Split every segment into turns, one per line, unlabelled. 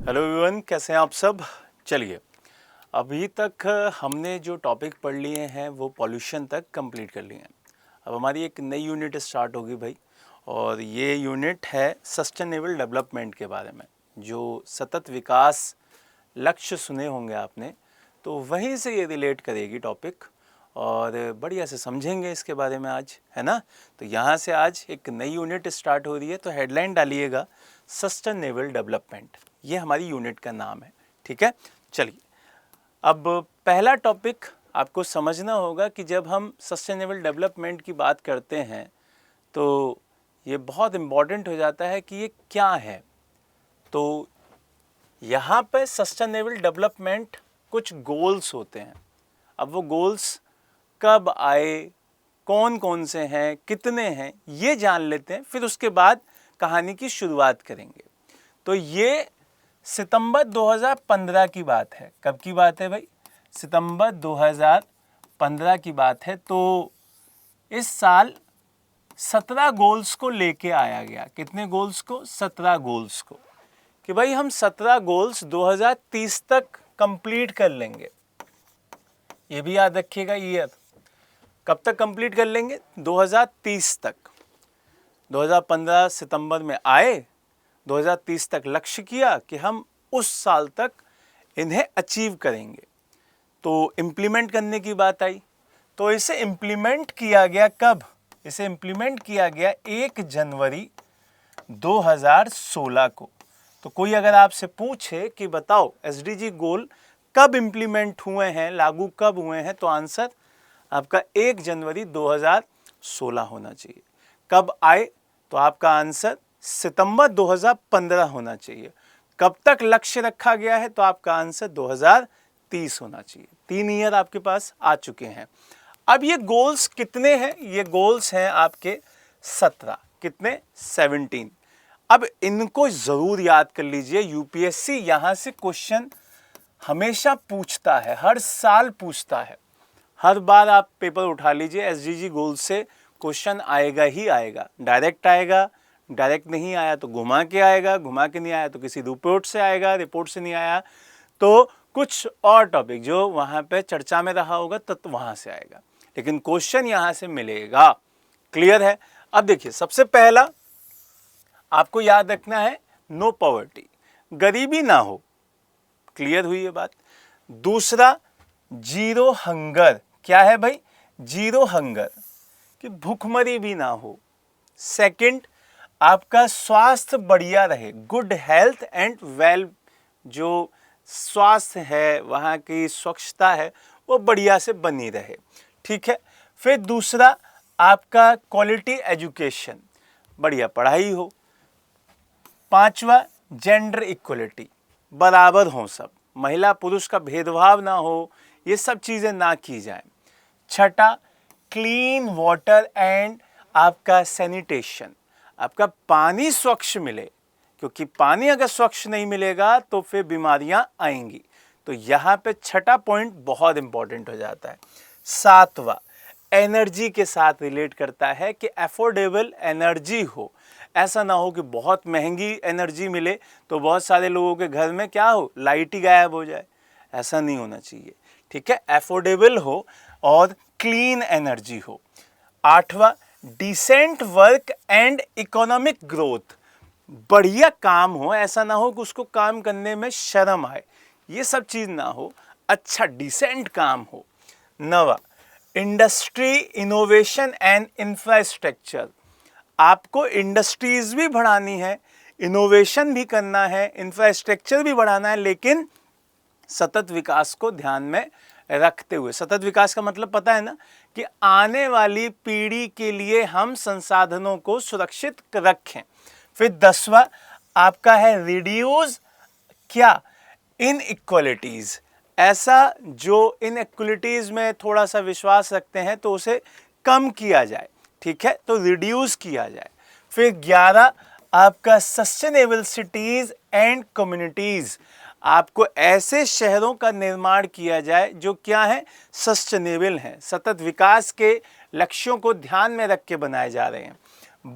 Hello everyone, कैसे हैं आप सब। चलिए, अभी तक हमने जो टॉपिक पढ़ लिए हैं वो पॉल्यूशन तक कंप्लीट कर लिए हैं। अब हमारी एक नई यूनिट स्टार्ट होगी भाई, और ये यूनिट है सस्टेनेबल डेवलपमेंट के बारे में। जो सतत विकास लक्ष्य सुने होंगे आपने, तो वहीं से ये रिलेट करेगी टॉपिक, और बढ़िया से समझेंगे इसके बारे में आज, है ना। तो यहाँ से आज एक नई यूनिट स्टार्ट हो रही है, तो हेडलाइन डालिएगा सस्टेनेबल डेवलपमेंट। ये हमारी यूनिट का नाम है, ठीक है। चलिए, अब पहला टॉपिक आपको समझना होगा कि जब हम सस्टेनेबल डेवलपमेंट की बात करते हैं तो ये बहुत इम्पॉर्टेंट हो जाता है कि ये क्या है। तो यहाँ पे सस्टेनेबल डेवलपमेंट कुछ गोल्स होते हैं। अब वो गोल्स कब आए, कौन कौन से हैं, कितने हैं, ये जान लेते हैं, फिर उसके बाद कहानी की शुरुआत करेंगे। तो ये सितंबर 2015 की बात है। कब की बात है भाई? सितंबर 2015 की बात है। तो इस साल 17 गोल्स को लेके आया गया। कितने गोल्स को? 17 गोल्स को, कि भाई हम 17 गोल्स 2030 तक कंप्लीट कर लेंगे। ये भी याद रखिएगा, ईयर कब तक कंप्लीट कर लेंगे? 2030 तक। 2015 सितंबर में आए, 2030 तक लक्ष्य किया कि हम उस साल तक इन्हें अचीव करेंगे। तो इम्प्लीमेंट करने की बात आई, तो इसे इम्प्लीमेंट किया गया कब? इसे इम्प्लीमेंट किया गया 1 जनवरी 2016 को। तो कोई अगर आपसे पूछे कि बताओ एसडीजी गोल कब इम्प्लीमेंट हुए हैं, लागू कब हुए हैं, तो आंसर आपका 1 जनवरी 2016 होना चाहिए। कब आए? तो आपका आंसर सितंबर 2015 होना चाहिए। कब तक लक्ष्य रखा गया है? तो आपका आंसर 2030 होना चाहिए। 3 ईयर आपके पास आ चुके हैं। अब ये गोल्स कितने हैं? ये गोल्स हैं आपके 17। कितने? 17। अब इनको जरूर याद कर लीजिए। यूपीएससी यहां से क्वेश्चन हमेशा पूछता है, हर साल पूछता है। हर बार आप पेपर उठा लीजिए, एसडीजी गोल से क्वेश्चन आएगा ही आएगा। डायरेक्ट आएगा, डायरेक्ट नहीं आया तो घुमा के आएगा, घुमा के नहीं आया तो किसी रिपोर्ट से आएगा, रिपोर्ट से नहीं आया तो कुछ और टॉपिक जो वहाँ पे चर्चा में रहा होगा तो वहाँ से आएगा, लेकिन क्वेश्चन यहाँ से मिलेगा। क्लियर है? अब देखिए, सबसे पहला आपको याद रखना है नो पॉवर्टी, गरीबी ना हो। क्लियर हुई ये बात? दूसरा, जीरो हंगर। क्या है भाई? जीरो हंगर, कि भूखमरी भी ना हो। सेकंड, आपका स्वास्थ्य बढ़िया रहे, गुड हेल्थ एंड वेल, जो स्वास्थ्य है, वहाँ की स्वच्छता है, वो बढ़िया से बनी रहे। ठीक है। फिर दूसरा, आपका क्वालिटी एजुकेशन, बढ़िया पढ़ाई हो। पांचवा, जेंडर इक्वलिटी, बराबर हो सब, महिला पुरुष का भेदभाव ना हो, ये सब चीज़ें ना की जाए। छठा, क्लीन वाटर एंड आपका सैनिटेशन, आपका पानी स्वच्छ मिले, क्योंकि पानी अगर स्वच्छ नहीं मिलेगा तो फिर बीमारियां आएंगी। तो यहाँ पे छठा पॉइंट बहुत इंपॉर्टेंट हो जाता है। सातवां, एनर्जी के साथ रिलेट करता है कि अफोर्डेबल एनर्जी हो। ऐसा ना हो कि बहुत महंगी एनर्जी मिले तो बहुत सारे लोगों के घर में क्या हो, लाइट ही गायब हो जाए। ऐसा नहीं होना चाहिए। ठीक है, अफोर्डेबल हो और क्लीन एनर्जी हो। आठवां, decent work and economic growth, बढ़िया काम हो, ऐसा ना हो कि उसको काम करने में शर्म आए, ये सब चीज ना हो, अच्छा डिसेंट काम हो। नवा, इंडस्ट्री इनोवेशन एंड इंफ्रास्ट्रक्चर, आपको इंडस्ट्रीज भी बढ़ानी है, इनोवेशन भी करना है, इंफ्रास्ट्रक्चर भी बढ़ाना है, लेकिन सतत विकास को ध्यान में रखते हुए। सतत विकास का मतलब पता है ना, कि आने वाली पीढ़ी के लिए हम संसाधनों को सुरक्षित रखें। फिर 10वां आपका है रिड्यूस क्या, इनइक्वालिटीज, ऐसा जो इनइक्वालिटीज में थोड़ा सा विश्वास रखते हैं तो उसे कम किया जाए। ठीक है, तो रिड्यूस किया जाए। फिर 11 आपका सस्टेनेबल सिटीज एंड कम्युनिटीज, आपको ऐसे शहरों का निर्माण किया जाए जो क्या है, सस्टेनेबल हैं, सतत विकास के लक्ष्यों को ध्यान में रख के बनाए जा रहे हैं।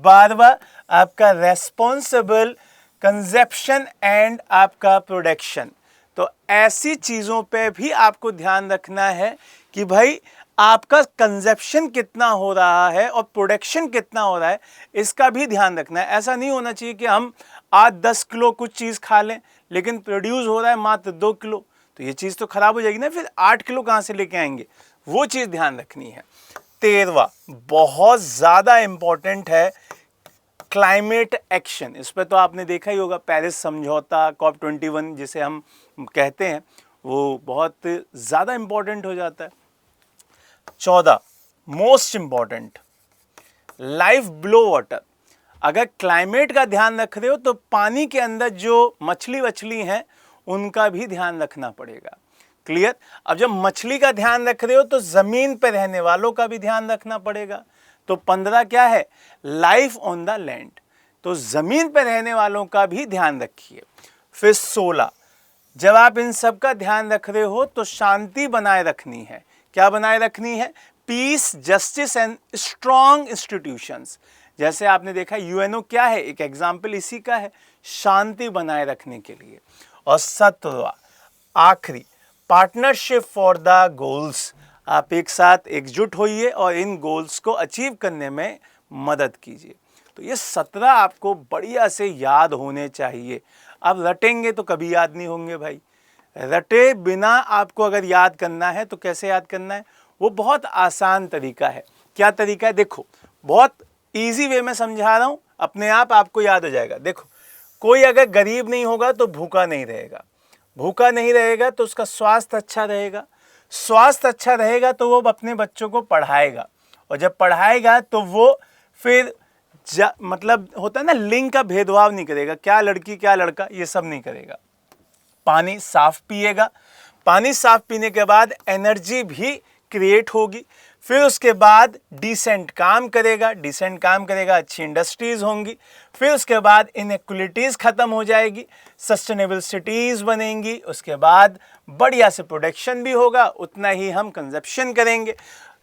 12वां आपका रेस्पॉन्सिबल कंजप्शन एंड आपका प्रोडक्शन। तो ऐसी चीज़ों पे भी आपको ध्यान रखना है कि भाई आपका कंजप्शन कितना हो रहा है और प्रोडक्शन कितना हो रहा है, इसका भी ध्यान रखना है। ऐसा नहीं होना चाहिए कि हम आज 10 किलो कुछ चीज़ खा लें लेकिन प्रोड्यूस हो रहा है मात्र 2 किलो, तो ये चीज़ तो खराब हो जाएगी ना, फिर 8 किलो कहाँ से लेके आएंगे, वो चीज़ ध्यान रखनी है। 13वां बहुत ज़्यादा इंपॉर्टेंट है, क्लाइमेट एक्शन। इस पर तो आपने देखा ही होगा, पेरिस समझौता, COP21 जिसे हम कहते हैं, वो बहुत ज़्यादा इंपॉर्टेंट हो जाता है। 14 most important, life below water. अगर क्लाइमेट का ध्यान रख रहे हो तो पानी के अंदर जो मछली वछली हैं उनका भी ध्यान रखना पड़ेगा। क्लियर? अब जब मछली का ध्यान रख रहे हो तो जमीन पर रहने वालों का भी ध्यान रखना पड़ेगा। तो 15 क्या है, लाइफ ऑन द लैंड, तो जमीन पर रहने वालों का भी ध्यान रखिए। फिर 16 जब आप इन सब का ध्यान रख रहे हो तो शांति बनाए रखनी है। क्या बनाए रखनी है? Peace, justice and strong institutions. जैसे आपने देखा यूएनओ क्या है, एक एग्जाम्पल इसी का है, शांति बनाए रखने के लिए। और 17वां आखिरी, पार्टनरशिप फॉर द गोल्स। आप एक साथ एकजुट होइए और इन गोल्स को अचीव करने में मदद कीजिए। तो ये 17 आपको बढ़िया से याद होने चाहिए। अब रटेंगे तो कभी याद नहीं होंगे भाई। रटे बिना आपको अगर याद करना है तो कैसे याद करना है, वो बहुत आसान तरीका है। क्या तरीका है? देखो, बहुत इजी वे में समझा रहा हूँ, अपने आप आपको याद हो जाएगा। देखो, कोई अगर गरीब नहीं होगा तो भूखा नहीं रहेगा, भूखा नहीं रहेगा तो उसका स्वास्थ्य अच्छा रहेगा, स्वास्थ्य अच्छा रहेगा तो वो अपने बच्चों को पढ़ाएगा, और जब पढ़ाएगा तो वो फिर मतलब होता है ना, लिंग का भेदभाव नहीं करेगा, क्या लड़की क्या लड़का, ये सब नहीं करेगा। पानी साफ पिएगा, पानी साफ पीने के बाद एनर्जी भी क्रिएट होगी, फिर उसके बाद डिसेंट काम करेगा, डिसेंट काम करेगा, अच्छी इंडस्ट्रीज होंगी, फिर उसके बाद इनइक्वलिटीज़ ख़त्म हो जाएगी, सस्टेनेबल सिटीज़ बनेंगी, उसके बाद बढ़िया से प्रोडक्शन भी होगा, उतना ही हम कंजप्शन करेंगे,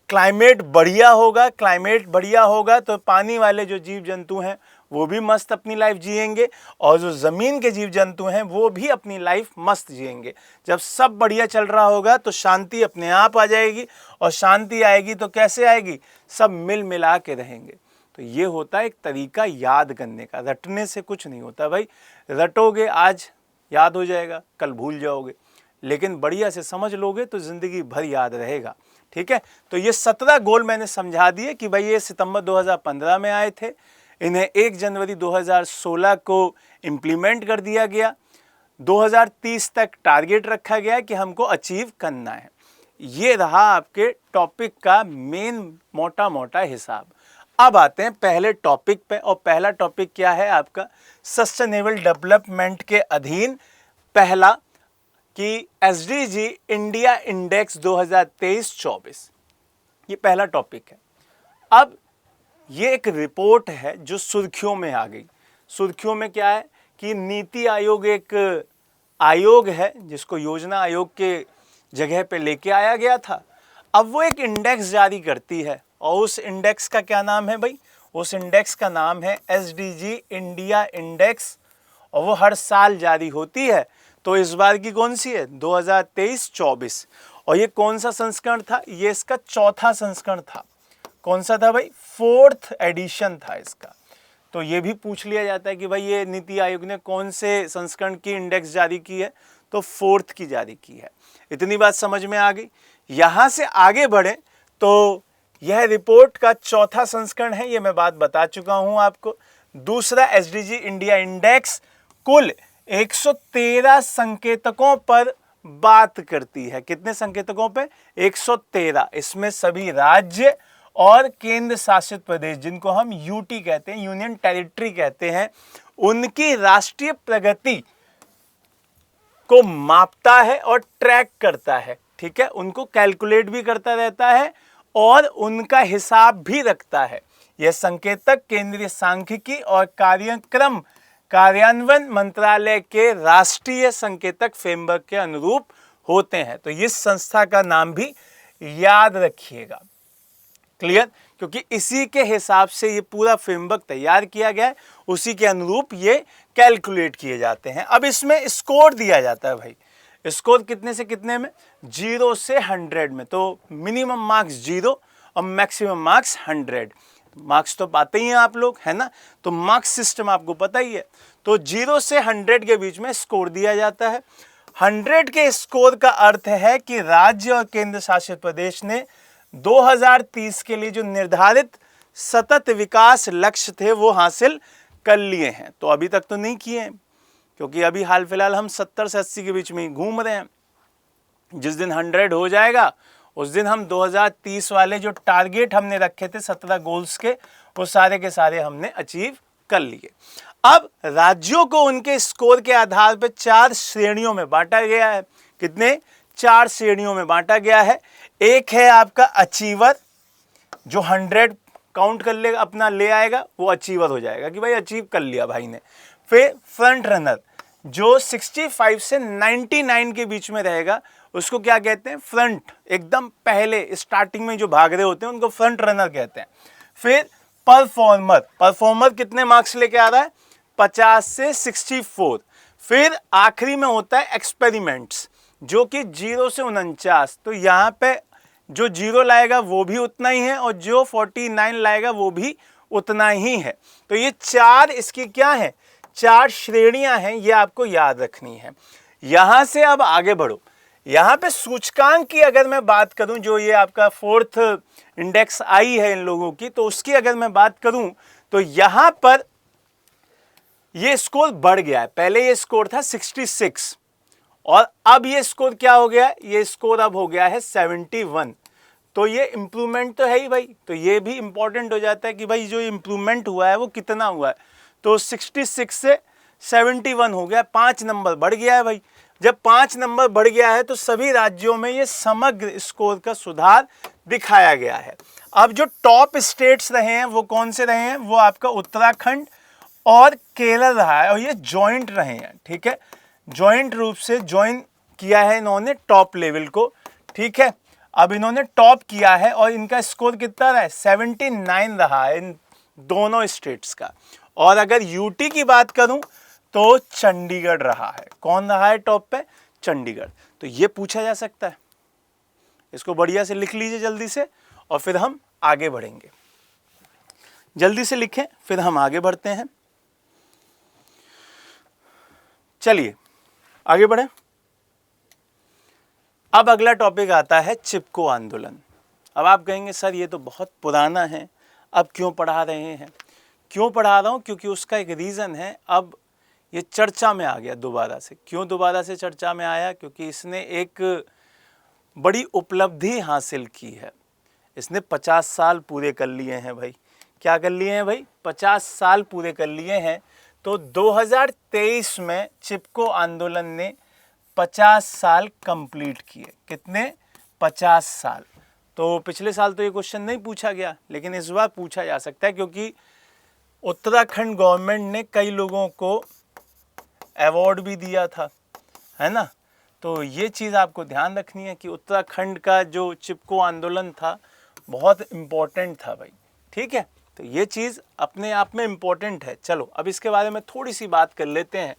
क्लाइमेट बढ़िया होगा, क्लाइमेट बढ़िया होगा तो पानी वाले जो जीव जंतु हैं वो भी मस्त अपनी लाइफ जिएंगे, और जो ज़मीन के जीव जंतु हैं वो भी अपनी लाइफ मस्त जिएंगे। जब सब बढ़िया चल रहा होगा तो शांति अपने आप आ जाएगी, और शांति आएगी तो कैसे आएगी, सब मिल मिला के रहेंगे। तो ये होता है एक तरीका याद करने का, रटने से कुछ नहीं होता भाई। रटोगे आज याद हो जाएगा, कल भूल जाओगे, लेकिन बढ़िया से समझ लोगे तो ज़िंदगी भर याद रहेगा। ठीक है, तो ये 17 गोल मैंने समझा दिए कि भाई ये सितंबर 2015 में आए थे, इन्हें 1 जनवरी 2016 को इम्प्लीमेंट कर दिया गया, 2030 तक टारगेट रखा गया कि हमको अचीव करना है। ये रहा आपके टॉपिक का मेन मोटा मोटा हिसाब। अब आते हैं पहले टॉपिक पे, और पहला टॉपिक क्या है आपका, सस्टेनेबल डेवलपमेंट के अधीन पहला कि SDG इंडिया इंडेक्स 2023-24, ये पहला टॉपिक है। अब ये एक रिपोर्ट है जो सुर्खियों में आ गई। सुर्खियों में क्या है कि नीति आयोग एक आयोग है जिसको योजना आयोग के जगह पे लेके आया गया था। अब वो एक इंडेक्स जारी करती है, और उस इंडेक्स का क्या नाम है भाई, उस इंडेक्स का नाम है SDG इंडिया इंडेक्स, और वो हर साल जारी होती है। तो इस बार की कौन सी है, 2023-24, और ये कौन सा संस्करण था, ये इसका चौथा संस्करण था। कौन सा था भाई, 4th एडिशन था इसका। तो ये भी पूछ लिया जाता है कि भाई ये नीति आयोग ने कौन से संस्करण की इंडेक्स जारी की है, तो 4th की जारी की है। इतनी बात समझ में आ गई। यहाँ से आगे बढ़े तो यह रिपोर्ट का चौथा संस्करण है, ये मैं बात बता चुका हूँ आपको। दूसरा SDG इंडिया इंडेक्स कुल 113 संकेतकों पर बात करती है। कितने संकेतकों पे, 113। इसमें सभी राज्य और केंद्र शासित प्रदेश, जिनको हम यूटी कहते हैं, यूनियन टेरिटरी कहते हैं, उनकी राष्ट्रीय प्रगति को मापता है और ट्रैक करता है। ठीक है, उनको कैलकुलेट भी करता रहता है और उनका हिसाब भी रखता है। यह संकेतक केंद्रीय सांख्यिकी और कार्यक्रम कार्यान्वयन मंत्रालय के राष्ट्रीय संकेतक फ्रेमवर्क के अनुरूप होते हैं। तो इस संस्था का नाम भी याद रखिएगा। क्लियर? क्योंकि इसी के हिसाब से ये पूरा फ्रेमवर्क तैयार किया गया है, उसी के अनुरूप ये कैलकुलेट किए जाते हैं। अब इसमें स्कोर दिया जाता है भाई, स्कोर कितने से कितने में, 0 से 100 में। तो मिनिमम मार्क्स 0 और मैक्सिमम मार्क्स 100। मार्क्स तो पाते ही हैं आप लोग, है ना, तो मार्क्स सिस्टम आपको पता ही है। तो 0 से 100 के बीच में स्कोर दिया जाता है। 100 के स्कोर का अर्थ है कि राज्य और केंद्र शासित प्रदेश ने 2030 के लिए जो निर्धारित सतत विकास लक्ष्य थे वो हासिल कर लिए हैं। तो अभी तक तो नहीं किए हैं, क्योंकि अभी हाल फिलहाल हम 70 से 80 के बीच में ही घूम रहे हैं। जिस दिन 100 हो जाएगा उस दिन हम 2030 वाले जो टारगेट हमने रखे थे 17 गोल्स के, वो सारे के सारे हमने अचीव कर लिए। अब राज्यों को उनके स्कोर के आधार पर 4 श्रेणियों में बांटा गया है। कितने, 4 श्रेणियों में बांटा गया है। एक है आपका अचीवर, जो 100 काउंट कर ले अपना ले आएगा वो अचीवर हो जाएगा कि भाई अचीव कर लिया भाई ने। फिर फ्रंट रनर, जो 65 से 99 के बीच में रहेगा, उसको क्या कहते हैं, फ्रंट, एकदम पहले स्टार्टिंग में जो भाग रहे होते हैं उनको फ्रंट रनर कहते हैं। फिर परफॉर्मर, परफॉर्मर कितने मार्क्स लेके आ रहा है, 50 से 64। फिर आखिरी में होता है एक्सपेरिमेंट्स, जो कि 0 से 49। तो यहाँ पे जो 0 लाएगा वो भी उतना ही है और जो 49 लाएगा वो भी उतना ही है। तो ये 4 इसकी क्या है, 4 श्रेणियां हैं, ये आपको याद रखनी है। यहां से अब आगे बढ़ो। यहां पे सूचकांक की अगर मैं बात करूं, जो ये आपका 4th इंडेक्स आई है इन लोगों की, तो उसकी अगर मैं बात करूं तो यहां पर ये स्कोर बढ़ गया है। पहले ये स्कोर था 66 और अब ये स्कोर क्या हो गया, ये स्कोर अब हो गया है 71। तो ये इंप्रूवमेंट तो है ही भाई, तो ये भी इंपॉर्टेंट हो जाता है कि भाई जो इंप्रूवमेंट हुआ है वो कितना हुआ है। तो 66 से 71 हो गया, 5 नंबर बढ़ गया है भाई। जब 5 नंबर बढ़ गया है तो सभी राज्यों में ये समग्र स्कोर का सुधार दिखाया गया है। अब जो टॉप स्टेट्स रहे हैं वो कौन से रहे हैं, वो आपका उत्तराखंड और केरल रहा है, और ये जॉइंट रहे हैं, ठीक है, जॉइंट रूप से ज्वाइन किया है इन्होंने टॉप लेवल को, ठीक है। अब इन्होंने टॉप किया है और इनका स्कोर कितना रहा है, 79 रहा है इन दोनों स्टेट्स का। और अगर यूटी की बात करूं तो चंडीगढ़ रहा है। कौन रहा है टॉप पे, चंडीगढ़। तो ये पूछा जा सकता है, इसको बढ़िया से लिख लीजिए जल्दी से और फिर हम आगे बढ़ेंगे। जल्दी से लिखें फिर हम आगे बढ़ते हैं। चलिए आगे बढ़े। अब अगला टॉपिक आता है चिपको आंदोलन। अब आप कहेंगे सर ये तो बहुत पुराना है, अब क्यों पढ़ा रहे हैं। क्यों पढ़ा रहा हूं, क्योंकि उसका एक रीज़न है। अब ये चर्चा में आ गया दोबारा से। क्यों दोबारा से चर्चा में आया, क्योंकि इसने एक बड़ी उपलब्धि हासिल की है। इसने 50 साल पूरे कर लिए हैं भाई। क्या कर लिए हैं भाई, 50 साल पूरे कर लिए हैं। तो 2023 में चिपको आंदोलन ने 50 साल कंप्लीट किए। कितने, 50 साल। तो पिछले साल तो ये क्वेश्चन नहीं पूछा गया, लेकिन इस बार पूछा जा सकता है, क्योंकि उत्तराखंड गवर्नमेंट ने कई लोगों को अवार्ड भी दिया था, है ना। तो ये चीज़ आपको ध्यान रखनी है कि उत्तराखंड का जो चिपको आंदोलन था बहुत इम्पोर्टेंट था भाई, ठीक है। तो ये चीज़ अपने आप में इम्पोर्टेंट है। चलो अब इसके बारे में थोड़ी सी बात कर लेते हैं।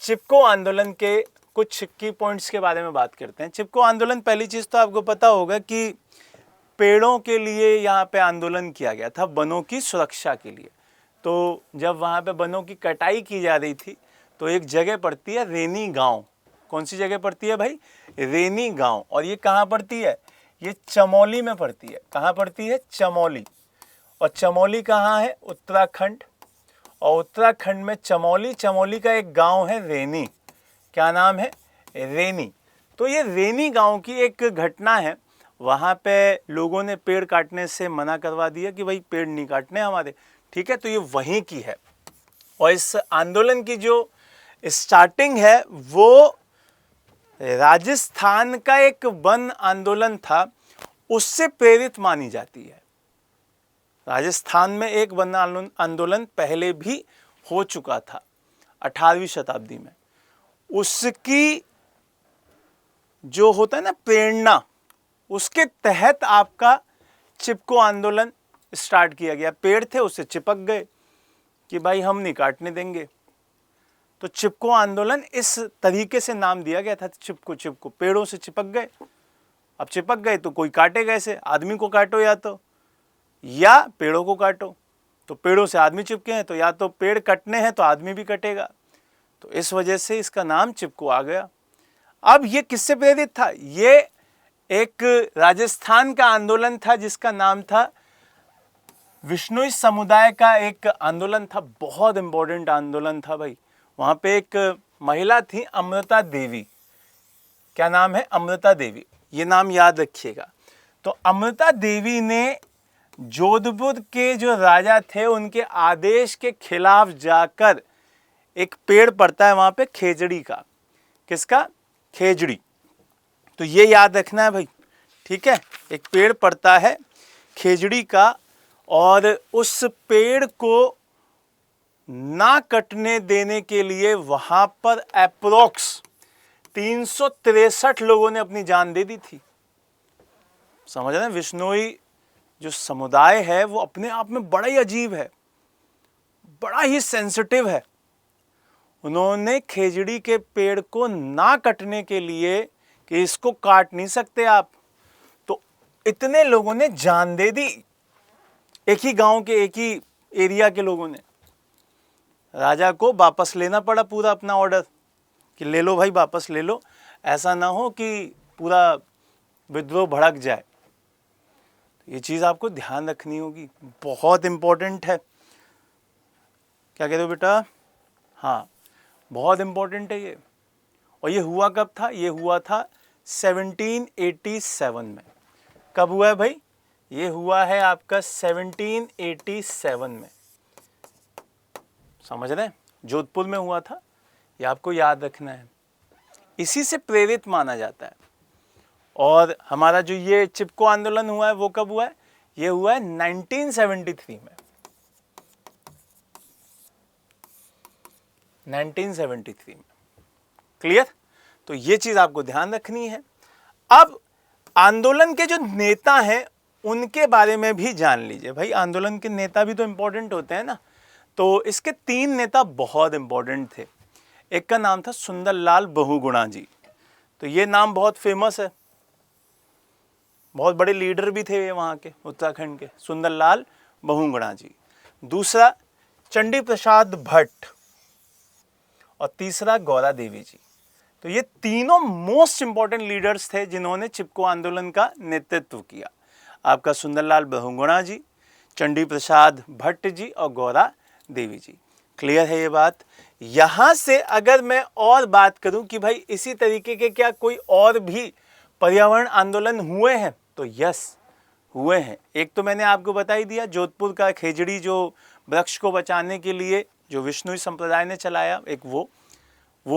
चिपको आंदोलन के कुछ की पॉइंट्स के बारे में बात करते हैं। चिपको आंदोलन, पहली चीज़ तो आपको पता होगा कि पेड़ों के लिए यहाँ पे आंदोलन किया गया था, वनों की सुरक्षा के लिए। तो जब वहाँ पे वनों की कटाई की जा रही थी तो एक जगह पड़ती है रेनी गांव। कौन सी जगह पड़ती है भाई, रेनी गांव। और ये कहाँ पड़ती है, ये चमोली में पड़ती है। कहाँ पड़ती है, चमोली। और चमोली कहाँ है, उत्तराखंड। और उत्तराखंड में चमोली, चमोली का एक गांव है रेनी। क्या नाम है, रेनी। तो ये रेनी गांव की एक घटना है। वहाँ पे लोगों ने पेड़ काटने से मना करवा दिया कि भाई पेड़ नहीं काटने हमारे, ठीक है। तो ये वहीं की है। और इस आंदोलन की जो स्टार्टिंग है वो राजस्थान का एक वन आंदोलन था, उससे प्रेरित मानी जाती है। राजस्थान में एक वन आंदोलन पहले भी हो चुका था 18वीं शताब्दी में। उसकी जो होता है ना प्रेरणा, उसके तहत आपका चिपको आंदोलन स्टार्ट किया गया। पेड़ थे उससे चिपक गए कि भाई हम नहीं काटने देंगे, तो चिपको आंदोलन इस तरीके से नाम दिया गया था। चिपको चिपको, पेड़ों से चिपक गए। अब चिपक गए तो कोई काटे कैसे? आदमी को काटो या पेड़ों को काटो। तो पेड़ों से आदमी चिपके हैं तो या तो पेड़ कटने हैं तो आदमी भी कटेगा, तो इस वजह से इसका नाम चिपको आ गया। अब ये किससे प्रेरित था? ये एक राजस्थान का आंदोलन था जिसका नाम था विश्नोई समुदाय का एक आंदोलन था। बहुत इंपॉर्टेंट आंदोलन था भाई। वहां पे एक महिला थी अमृता देवी। क्या नाम है? अमृता देवी। ये नाम याद रखिएगा। तो अमृता देवी ने जोधपुर के जो राजा थे उनके आदेश के खिलाफ जाकर, एक पेड़ पड़ता है वहां पे खेजड़ी का। किसका? खेजड़ी। तो ये याद रखना है भाई, ठीक है। एक पेड़ पड़ता है खेजड़ी का, और उस पेड़ को ना कटने देने के लिए वहां पर अप्रोक्स 363 लोगों ने अपनी जान दे दी थी। समझ रहे हैं? विश्नोई जो समुदाय है वो अपने आप में बड़ा ही अजीब है, बड़ा ही सेंसिटिव है। उन्होंने खेजड़ी के पेड़ को ना कटने के लिए कि इसको काट नहीं सकते आप, तो इतने लोगों ने जान दे दी। एक ही गांव के, एक ही एरिया के लोगों ने। राजा को वापस लेना पड़ा पूरा अपना ऑर्डर कि ले लो भाई, वापस ले लो, ऐसा ना हो कि पूरा विद्रोह भड़क जाए। ये चीज़ आपको ध्यान रखनी होगी, बहुत इंपॉर्टेंट है। क्या कहते हो बेटा? हाँ, बहुत इंपॉर्टेंट है ये। और ये हुआ कब था? ये हुआ था 1787 में। कब हुआ है भाई? ये हुआ है आपका 1787 में। समझ रहे हैं? जोधपुर में हुआ था, ये आपको याद रखना है। इसी से प्रेरित माना जाता है। और हमारा जो ये चिपको आंदोलन हुआ है वो कब हुआ है? ये हुआ है 1973 में। 1973 में। क्लियर? तो ये चीज आपको ध्यान रखनी है। अब आंदोलन के जो नेता हैं उनके बारे में भी जान लीजिए भाई। आंदोलन के नेता भी तो इंपॉर्टेंट होते हैं ना। तो इसके 3 नेता बहुत इंपॉर्टेंट थे। एक का नाम था सुंदरलाल बहुगुणा जी। तो ये नाम बहुत फेमस है, बहुत बड़े लीडर भी थे वहाँ के, उत्तराखंड के, सुंदरलाल बहुगुणा जी। दूसरा चंडी प्रसाद भट्ट, और तीसरा गौरा देवी जी। तो ये तीनों मोस्ट इंपॉर्टेंट लीडर्स थे जिन्होंने चिपको आंदोलन का नेतृत्व किया। आपका सुंदरलाल बहुगुणा जी, चंडी प्रसाद भट्ट जी और गौरा देवी जी। क्लियर है ये बात? यहां से अगर मैं और बात करूं कि भाई इसी तरीके के क्या कोई और भी पर्यावरण आंदोलन हुए हैं, तो यस हुए हैं। एक तो मैंने आपको बता ही दिया, जोधपुर का खेजड़ी जो वृक्ष को बचाने के लिए जो विश्नोई संप्रदाय ने चलाया, एक वो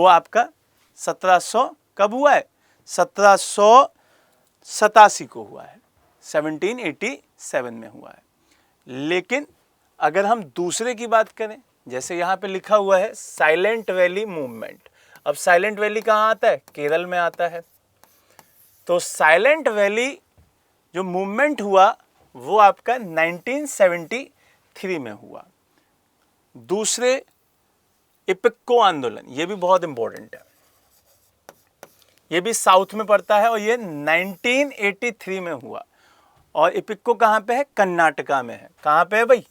आपका 1700 कब हुआ है? 1787 को हुआ है, 1787 में हुआ है। लेकिन अगर हम दूसरे की बात करें, जैसे यहाँ पे लिखा हुआ है साइलेंट वैली मूवमेंट। अब साइलेंट वैली कहाँ आता है? केरल में आता है। तो साइलेंट वैली जो मूवमेंट हुआ वो आपका 1973 में हुआ। दूसरे इपिक्को आंदोलन, ये भी बहुत इंपॉर्टेंट है, ये भी साउथ में पड़ता है और ये 1983 में हुआ। और इपिक्को कहाँ पे है? कर्नाटका में है। कहाँ पे है भाई?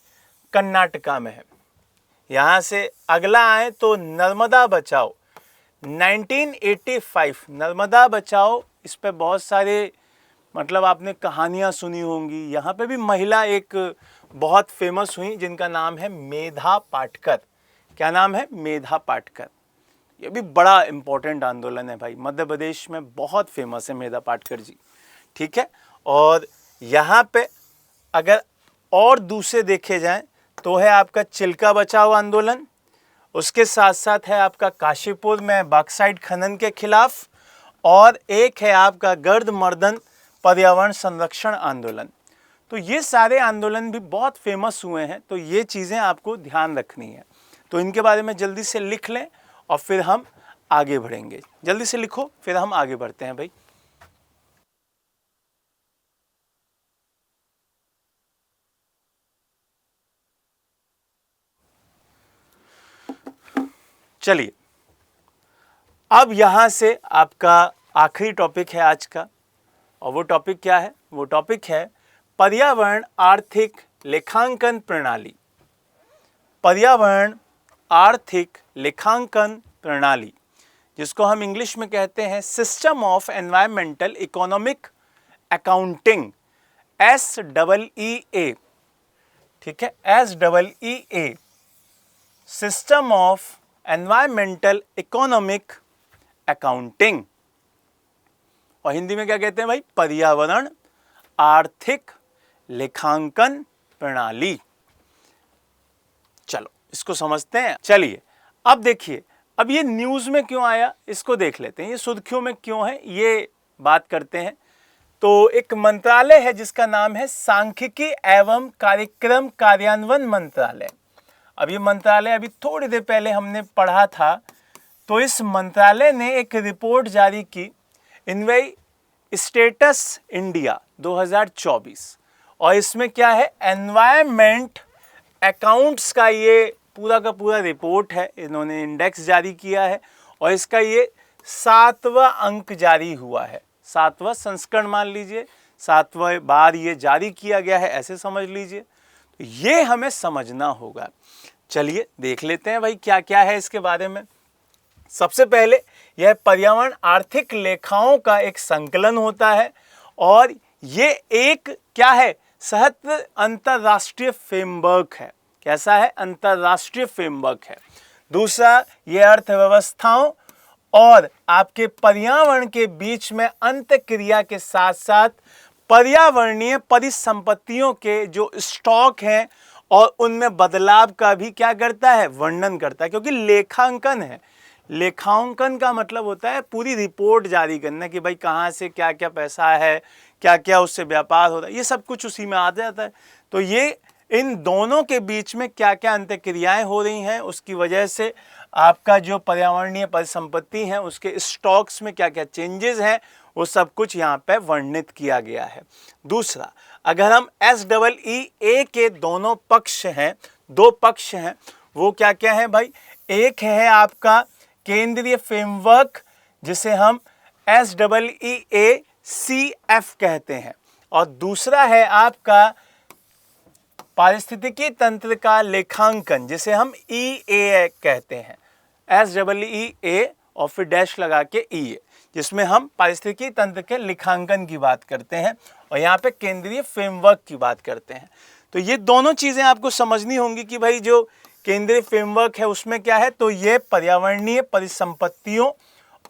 कर्नाटका में है। यहाँ से अगला आए तो नर्मदा बचाओ 1985। नर्मदा बचाओ, इस पे बहुत सारे मतलब आपने कहानियाँ सुनी होंगी। यहाँ पे भी महिला एक बहुत फेमस हुई जिनका नाम है मेधा पाटकर। क्या नाम है? मेधा पाटकर। ये भी बड़ा इंपॉर्टेंट आंदोलन है भाई, मध्य प्रदेश में बहुत फेमस है मेधा पाटकर जी। ठीक है। और यहाँ पे अगर और दूसरे देखे जाएं तो है आपका चिल्का बचाओ आंदोलन, उसके साथ साथ है आपका काशीपुर में बॉक्साइट खनन के खिलाफ, और एक है आपका गर्दमर्दन पर्यावरण संरक्षण आंदोलन। तो ये सारे आंदोलन भी बहुत फेमस हुए हैं। तो ये चीज़ें आपको ध्यान रखनी है। तो इनके बारे में जल्दी से लिख लें और फिर हम आगे बढ़ेंगे। जल्दी से लिखो, फिर हम आगे बढ़ते हैं भाई। चलिए, अब यहां से आपका आखिरी टॉपिक है आज का, और वो टॉपिक क्या है? वो टॉपिक है पर्यावरण आर्थिक लेखांकन प्रणाली। पर्यावरण आर्थिक लेखांकन प्रणाली, जिसको हम इंग्लिश में कहते हैं system of environmental economic accounting, SEE, ठीक है, SEE, system of environmental economic accounting. और हिंदी में क्या कहते हैं भाई? पर्यावरण आर्थिक लेखांकन प्रणाली। चलो इसको समझते हैं। चलिए अब देखिए, अब ये न्यूज़ में क्यों आया इसको देख लेते हैं, ये सुर्खियों में क्यों है ये बात करते हैं। तो एक मंत्रालय है जिसका नाम है सांख्यिकी एवं कार्यक्रम कार्यान्वयन मंत्रालय। अब ये मंत्रालय अभी थोड़ी देर पहले हमने पढ़ा था। तो इस मंत्रालय ने एक रिपोर्ट जारी की, इन्वेई स्टेटस इंडिया 2024, और इसमें क्या है? एनवायरमेंट अकाउंट्स का ये पूरा का पूरा रिपोर्ट है, इन्होंने इंडेक्स जारी किया है, और इसका ये 7वां अंक जारी हुआ है, 7वां संस्करण मान लीजिए, 7वां बार ये जारी किया गया है, ऐसे समझ लीजिए। तो ये हमें समझना होगा। चलिए देख लेते हैं भाई क्या क्या है इसके बारे में। सबसे पहले यह पर्यावरण आर्थिक लेखाओं का एक संकलन होता है, और ये एक क्या है? सहत अंतरराष्ट्रीय फ्रेमवर्क है। कैसा है? अंतरराष्ट्रीय फ्रेमवर्क है। दूसरा, ये अर्थव्यवस्थाओं और आपके पर्यावरण के बीच में अंतःक्रिया के साथ साथ पर्यावरणीय परिसंपत्तियों के जो स्टॉक हैं और उनमें बदलाव का भी क्या करता है? वर्णन करता है, क्योंकि लेखांकन है। लेखांकन का मतलब होता है पूरी रिपोर्ट जारी करना कि भाई कहाँ से क्या क्या पैसा है, क्या क्या उससे व्यापार हो रहा है, ये सब कुछ उसी में आ जाता है। तो ये इन दोनों के बीच में क्या क्या अंतःक्रियाएं हो रही हैं, उसकी वजह से आपका जो पर्यावरणीय परिसंपत्ति है उसके स्टॉक्स में क्या क्या चेंजेस हैं, वो सब कुछ यहाँ पे वर्णित किया गया है। दूसरा, अगर हम SEE के दोनों पक्ष हैं, 2 पक्ष हैं, वो क्या क्या है भाई? एक है आपका केंद्रीय फ्रेमवर्क जिसे हम SEEACF कहते हैं, और दूसरा है आपका पारिस्थितिकी तंत्र का लेखांकन जिसे हम EA कहते हैं, SEEA और फिर डैश लगा के EA, जिसमें हम पारिस्थितिकी तंत्र के लेखांकन की बात करते हैं और यहाँ पे केंद्रीय फ्रेमवर्क की बात करते हैं। तो ये दोनों चीज़ें आपको समझनी होंगी कि भाई जो केंद्रीय फ्रेमवर्क है उसमें क्या है, तो ये पर्यावरणीय परिसंपत्तियों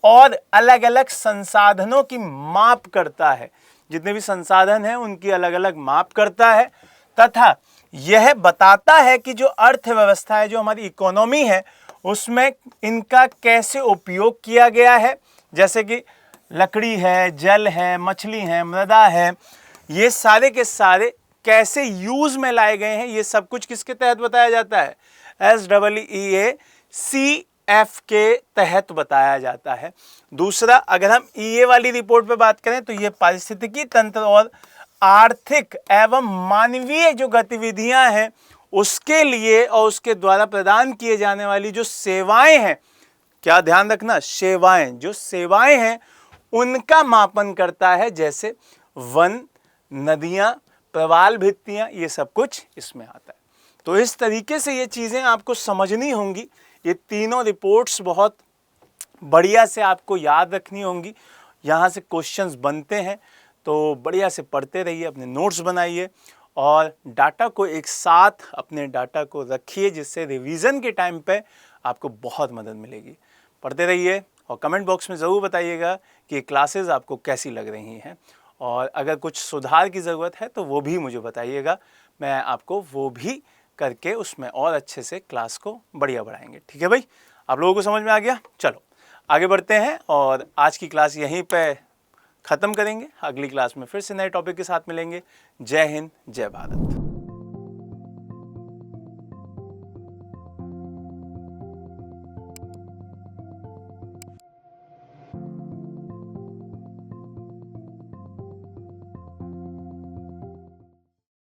और अलग अलग संसाधनों की माप करता है। जितने भी संसाधन हैं उनकी अलग अलग माप करता है, तथा यह बताता है कि जो अर्थव्यवस्था है, जो हमारी इकोनॉमी है, उसमें इनका कैसे उपयोग किया गया है। जैसे कि लकड़ी है, जल है, मछली है, मृदा है, ये सारे के सारे कैसे यूज में लाए गए हैं, ये सब कुछ किसके तहत बताया जाता है? SEEACF के तहत बताया जाता है। दूसरा, अगर हम EA वाली रिपोर्ट पे बात करें तो ये पारिस्थितिकी तंत्र और आर्थिक एवं मानवीय जो गतिविधियां हैं उसके लिए और उसके द्वारा प्रदान किए जाने वाली जो सेवाएं हैं, क्या ध्यान रखना, सेवाएं, जो सेवाएं हैं उनका मापन करता है, जैसे वन, नदियां, प्रवाल भित्तियां, ये सब कुछ इसमें आता है। तो इस तरीके से ये चीज़ें आपको समझनी होंगी। ये तीनों रिपोर्ट्स बहुत बढ़िया से आपको याद रखनी होंगी। यहाँ से क्वेश्चंस बनते हैं, तो बढ़िया से पढ़ते रहिए, अपने नोट्स बनाइए और डाटा को एक साथ अपने डाटा को रखिए, जिससे रिवीजन के टाइम पे आपको बहुत मदद मिलेगी। पढ़ते रहिए और कमेंट बॉक्स में ज़रूर बताइएगा कि ये क्लासेस आपको कैसी लग रही हैं, और अगर कुछ सुधार की ज़रूरत है तो वो भी मुझे बताइएगा, मैं आपको वो भी करके उसमें और अच्छे से क्लास को बढ़िया बढ़ाएंगे। ठीक है भाई, आप लोगों को समझ में आ गया? चलो आगे बढ़ते हैं और आज की क्लास यहीं पे ख़त्म करेंगे। अगली क्लास में फिर से नए टॉपिक के साथ मिलेंगे। जय हिंद, जय भारत।